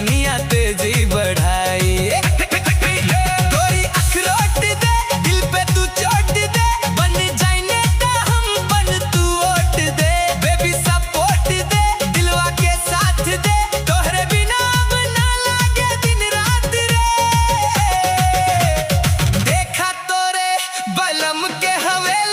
धड़कनिया तेजी बढ़ाई। गोरी अखरोट दे दिल पे तू चोट दे, बन जाए नेता हम बन तू वोट दे। बेबी सपोर्ट दे दिलवा के साथ दे, तोहरे बिना अब ना लागे दिन रात रे। देखा तोरे बलम के हवेली